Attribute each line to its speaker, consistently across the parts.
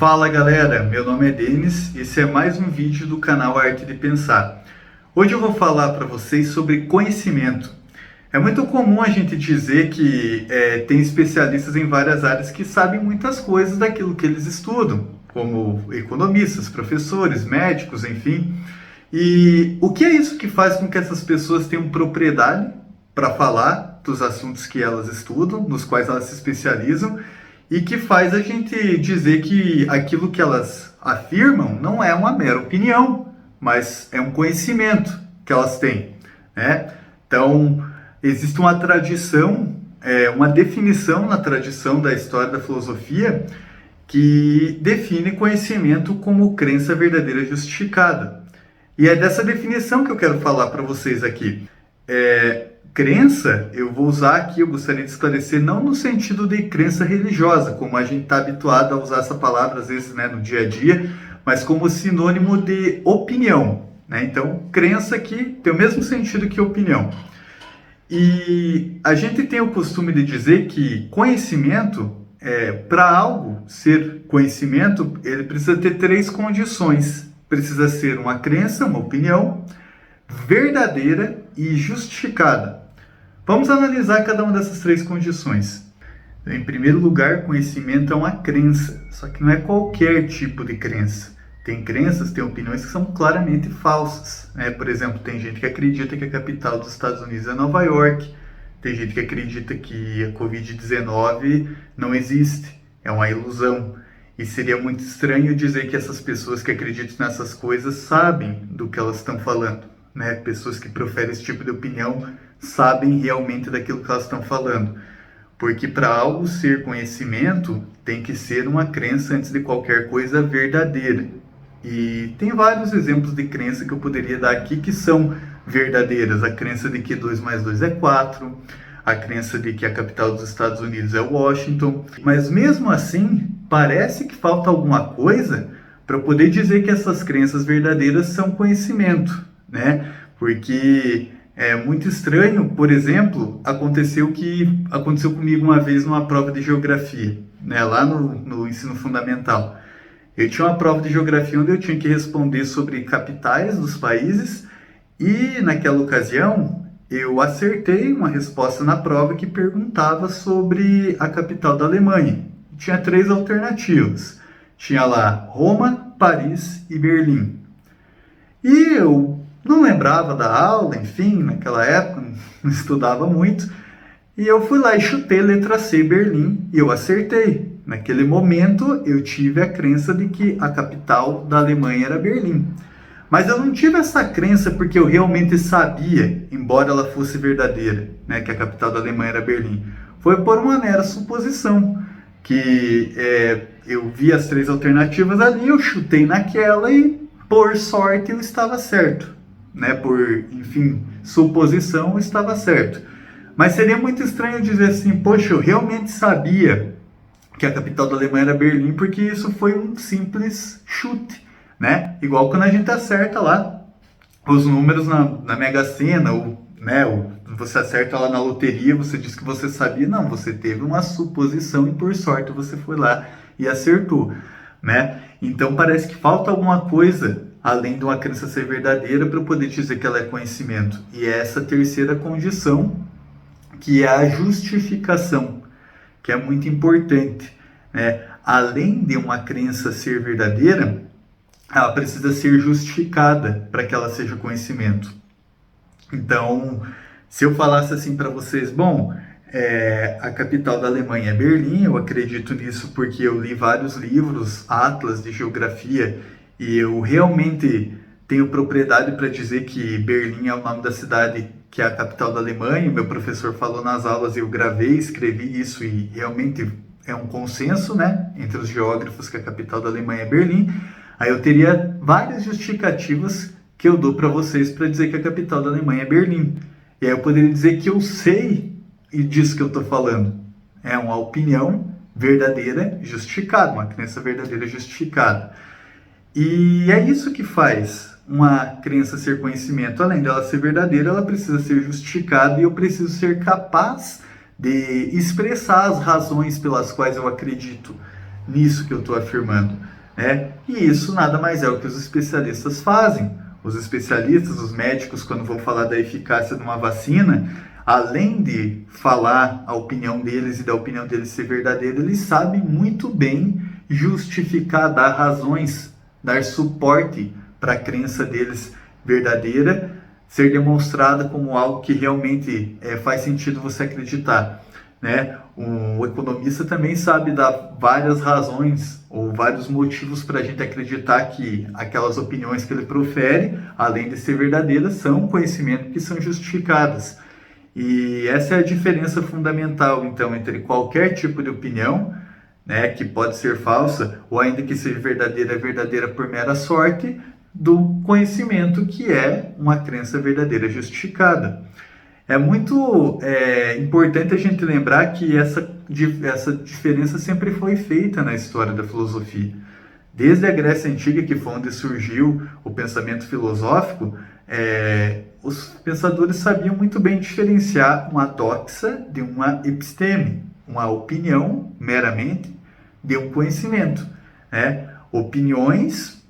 Speaker 1: Fala galera, meu nome é Denis e esse é mais um vídeo do canal Arte de Pensar. Hoje eu vou falar para vocês sobre conhecimento. É muito comum a gente dizer que tem especialistas em várias áreas que sabem muitas coisas daquilo que eles estudam, como economistas, professores, médicos, enfim. E o que é isso que faz com que essas pessoas tenham propriedade para falar dos assuntos que elas estudam, nos quais elas se especializam, e que faz a gente dizer que aquilo que elas afirmam não é uma mera opinião, mas é um conhecimento que elas têm, né? Então, existe uma tradição, uma definição na tradição da história da filosofia que define conhecimento como crença verdadeira justificada. E é dessa definição que eu quero falar para vocês aqui. Crença, eu vou usar aqui, eu gostaria de esclarecer, não no sentido de crença religiosa, como a gente está habituado a usar essa palavra às vezes, né, no dia a dia, mas como sinônimo de opinião, né? Então, crença aqui tem o mesmo sentido que opinião. E a gente tem o costume de dizer que conhecimento, para algo ser conhecimento, ele precisa ter três condições. Precisa ser uma crença, uma opinião, verdadeira e justificada. Vamos analisar cada uma dessas três condições. Em primeiro lugar, conhecimento é uma crença, só que não é qualquer tipo de crença. Tem crenças, tem opiniões que são claramente falsas, né? Por exemplo, tem gente que acredita que a capital dos Estados Unidos é Nova York, tem gente que acredita que a Covid-19 não existe, é uma ilusão. E seria muito estranho dizer que essas pessoas que acreditam nessas coisas sabem do que elas estão falando, né? Pessoas que proferem esse tipo de opinião sabem realmente daquilo que elas estão falando. Porque para algo ser conhecimento, tem que ser uma crença antes de qualquer coisa verdadeira. E tem vários exemplos de crença que eu poderia dar aqui que são verdadeiras. A crença de que 2 mais 2 é 4, a crença de que a capital dos Estados Unidos é Washington. Mas mesmo assim, parece que falta alguma coisa para poder dizer que essas crenças verdadeiras são conhecimento, né? Porque é muito estranho, por exemplo, aconteceu comigo uma vez numa prova de geografia, né? Lá no ensino fundamental. Eu tinha uma prova de geografia onde eu tinha que responder sobre capitais dos países e naquela ocasião eu acertei uma resposta na prova que perguntava sobre a capital da Alemanha. Tinha 3 alternativas. Tinha lá Roma, Paris e Berlim. E eu não lembrava da aula, enfim, naquela época não estudava muito. E eu fui lá e chutei a letra C, Berlim, e eu acertei. Naquele momento eu tive a crença de que a capital da Alemanha era Berlim. Mas eu não tive essa crença porque eu realmente sabia, embora ela fosse verdadeira, né, que a capital da Alemanha era Berlim. Foi por uma mera suposição, que eu vi as 3 alternativas ali, eu chutei naquela e, por sorte, eu estava certo. Né? Por, enfim, suposição, eu estava certo. Mas seria muito estranho dizer assim, poxa, eu realmente sabia que a capital da Alemanha era Berlim, porque isso foi um simples chute, né? Igual quando a gente acerta lá os números na Mega Sena, ou você acerta lá na loteria, você diz que você sabia. Não, você teve uma suposição e por sorte você foi lá e acertou, né? Então parece que falta alguma coisa além de uma crença ser verdadeira para eu poder dizer que ela é conhecimento. E é essa terceira condição, que é a justificação, que é muito importante, né? Além de uma crença ser verdadeira, ela precisa ser justificada para que ela seja conhecimento. Então, se eu falasse assim para vocês, bom, a capital da Alemanha é Berlim, eu acredito nisso porque eu li vários livros, atlas de geografia, e eu realmente tenho propriedade para dizer que Berlim é o nome da cidade que é a capital da Alemanha. O meu professor falou nas aulas, eu gravei, escrevi isso e realmente é um consenso, né, entre os geógrafos que a capital da Alemanha é Berlim. Aí eu teria várias justificativas que eu dou para vocês para dizer que a capital da Alemanha é Berlim. E aí eu poderia dizer que eu sei disso que eu estou falando. É uma opinião verdadeira justificada, uma crença verdadeira justificada. E é isso que faz uma crença ser conhecimento. Além dela ser verdadeira, ela precisa ser justificada e eu preciso ser capaz de expressar as razões pelas quais eu acredito nisso que eu estou afirmando, né? E isso nada mais é o que os especialistas fazem. Os especialistas, os médicos, quando vão falar da eficácia de uma vacina, além de falar a opinião deles e da opinião deles ser verdadeira, eles sabem muito bem justificar, dar razões, dar suporte para a crença deles verdadeira ser demonstrada como algo que realmente faz sentido você acreditar, né? O economista também sabe dar várias razões ou vários motivos para a gente acreditar que aquelas opiniões que ele profere, além de ser verdadeiras, são conhecimento que são justificadas. E essa é a diferença fundamental, então, entre qualquer tipo de opinião, né, que pode ser falsa, ou ainda que seja verdadeira, é verdadeira por mera sorte, do conhecimento que é uma crença verdadeira justificada. É muito importante a gente lembrar que essa diferença sempre foi feita na história da filosofia. Desde a Grécia Antiga, que foi onde surgiu o pensamento filosófico, os pensadores sabiam muito bem diferenciar uma doxa de uma episteme, uma opinião meramente de um conhecimento, né? Opiniões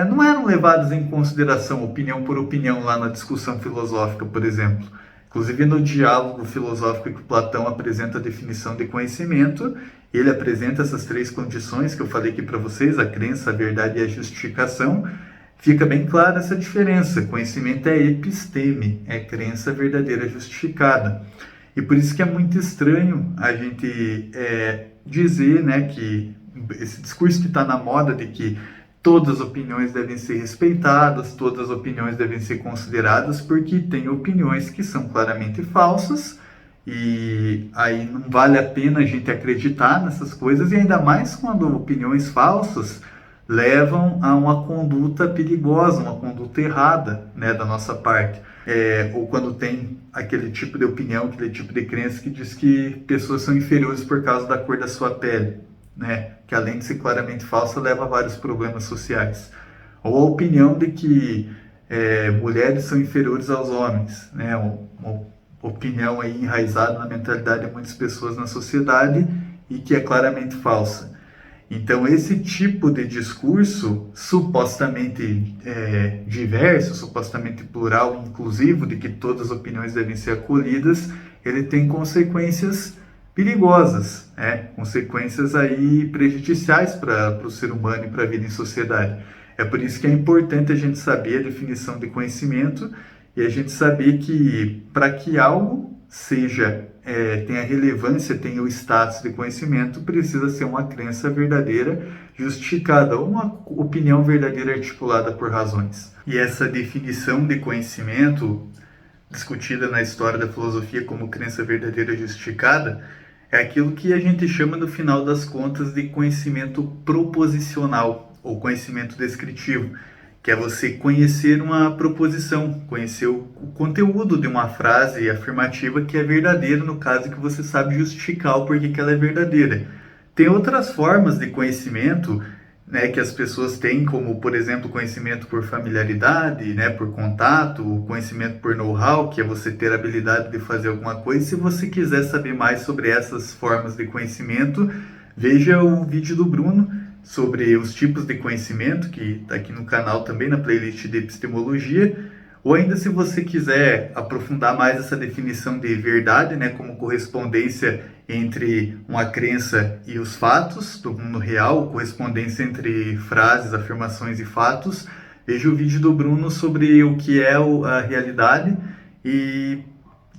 Speaker 1: não eram levadas em consideração opinião por opinião lá na discussão filosófica, por exemplo. Inclusive no diálogo filosófico que Platão apresenta a definição de conhecimento, ele apresenta essas três condições que eu falei aqui para vocês, a crença, a verdade e a justificação. Fica bem clara essa diferença. Conhecimento é episteme, é crença verdadeira justificada. E por isso que é muito estranho a gente dizer, né, que esse discurso que está na moda de que todas as opiniões devem ser respeitadas, todas as opiniões devem ser consideradas, porque tem opiniões que são claramente falsas, e aí não vale a pena a gente acreditar nessas coisas, e ainda mais quando opiniões falsas levam a uma conduta perigosa, uma conduta errada, né, da nossa parte. Ou quando tem aquele tipo de opinião, aquele tipo de crença que diz que pessoas são inferiores por causa da cor da sua pele, né, que além de ser claramente falsa, leva a vários problemas sociais. Ou a opinião de que mulheres são inferiores aos homens, né, uma opinião aí enraizada na mentalidade de muitas pessoas na sociedade e que é claramente falsa. Então, esse tipo de discurso supostamente diverso, supostamente plural, inclusivo, de que todas as opiniões devem ser acolhidas, ele tem consequências perigosas, consequências aí prejudiciais para o ser humano e para a vida em sociedade. É por isso que é importante a gente saber a definição de conhecimento e a gente saber que para que algo tenha relevância, tenha o status de conhecimento, precisa ser uma crença verdadeira justificada, ou uma opinião verdadeira articulada por razões. E essa definição de conhecimento, discutida na história da filosofia como crença verdadeira justificada, é aquilo que a gente chama, no final das contas, de conhecimento proposicional, ou conhecimento descritivo, que é você conhecer uma proposição, conhecer o conteúdo de uma frase afirmativa que é verdadeira, no caso que você sabe justificar o porquê que ela é verdadeira. Tem outras formas de conhecimento, né, que as pessoas têm, como, por exemplo, conhecimento por familiaridade, né, por contato, conhecimento por know-how, que é você ter a habilidade de fazer alguma coisa. Se você quiser saber mais sobre essas formas de conhecimento, veja o vídeo do Bruno sobre os tipos de conhecimento, que está aqui no canal também, na playlist de epistemologia. Ou ainda, se você quiser aprofundar mais essa definição de verdade, né, como correspondência entre uma crença e os fatos do mundo real, correspondência entre frases, afirmações e fatos, veja o vídeo do Bruno sobre o que é a realidade, e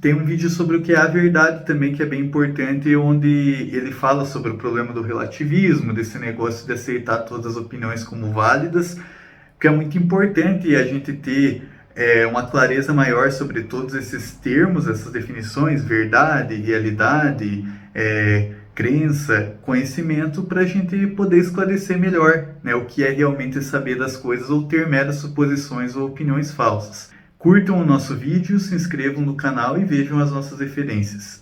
Speaker 1: tem um vídeo sobre o que é a verdade também, que é bem importante, onde ele fala sobre o problema do relativismo, desse negócio de aceitar todas as opiniões como válidas, que é muito importante a gente ter uma clareza maior sobre todos esses termos, essas definições, verdade, realidade, crença, conhecimento, para a gente poder esclarecer melhor, né, o que é realmente saber das coisas ou ter meras suposições ou opiniões falsas. Curtam o nosso vídeo, se inscrevam no canal e vejam as nossas referências.